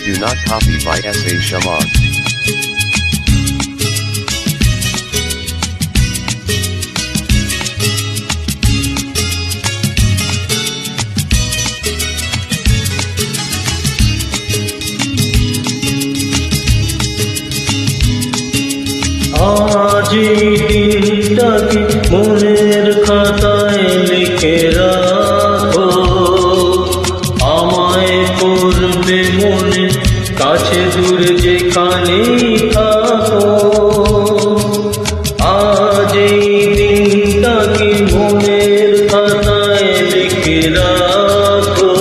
do not copy by S.A. Shaman. আজ দিনটাকে মনের খাতায় লিখে রাখো, আমায় করবে মনে কাছে দূরে যেখানেই থাকো। আজ এই দিনটাকে মনের খাতায় লিখে রাখো,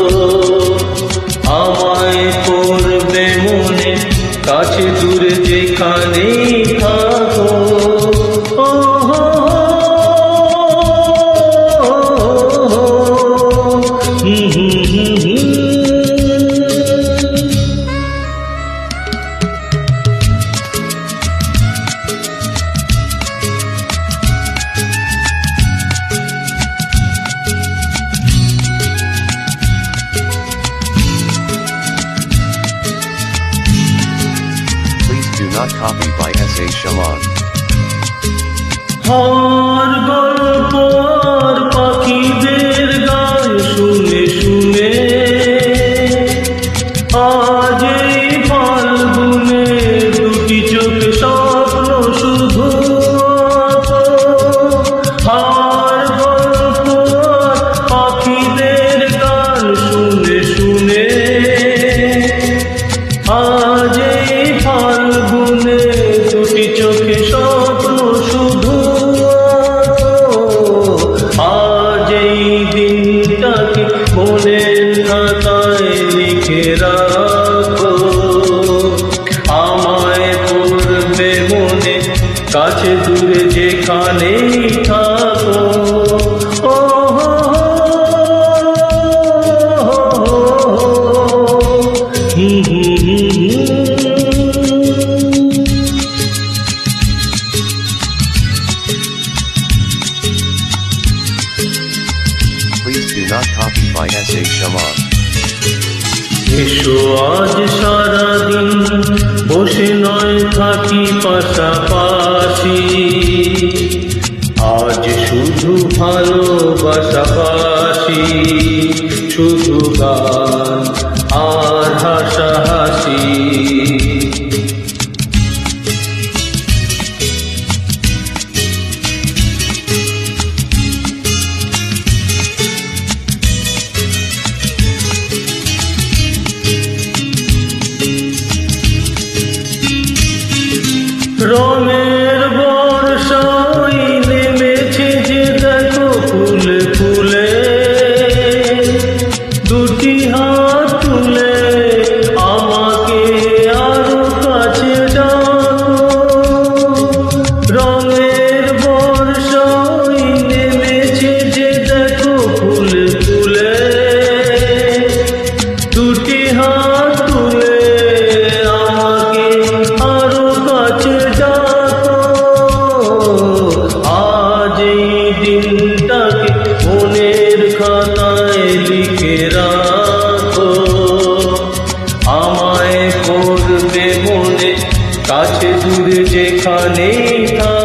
আমায় করবে মনে কাছে দূরে যেখানেই থাকো। Do not copy by S.A. Shaman. হার গল্প আর পাখিদের গান শুনে শুনে আজ এই ফাল্গুনে দুটি চোখে স্বপ্ন শুধু। হার গল্প আর পাখিদের গান শুনে শুনে আজ এই ফাল্গুনে দুটি চোখে স্বপ্ন শুধু। আজ এই দিনটাকে মনের খাতায় লিখে রাখো, আমায় করবে মনে কাছে দূরে যেখানেই থাকো। Please do not copy by S.A. Shaman. এসো আজ সারাদিন বসে নয় থাকি পাশাপাশি, আজ শুধু ভালোবাসাবাসি, শুধু গান আর হাসাহাসি। রঙের বর্ষায় নেমেছে যে দেখো ফুলে ফুলে, দুটি হাত তুলে আমাকে আরো কাছে ডাকো। রঙের বর্ষায় নেমেছে যে দেখো ফুলে ফুলে, দুটি হাত তুলে আমাকে আরো কাছে ডাকো। আজ এই দিনটাকে মনের খাতায় লিখে রাখো, আমায় করবে মনে কাছে দূরে যেখানেই থাকো।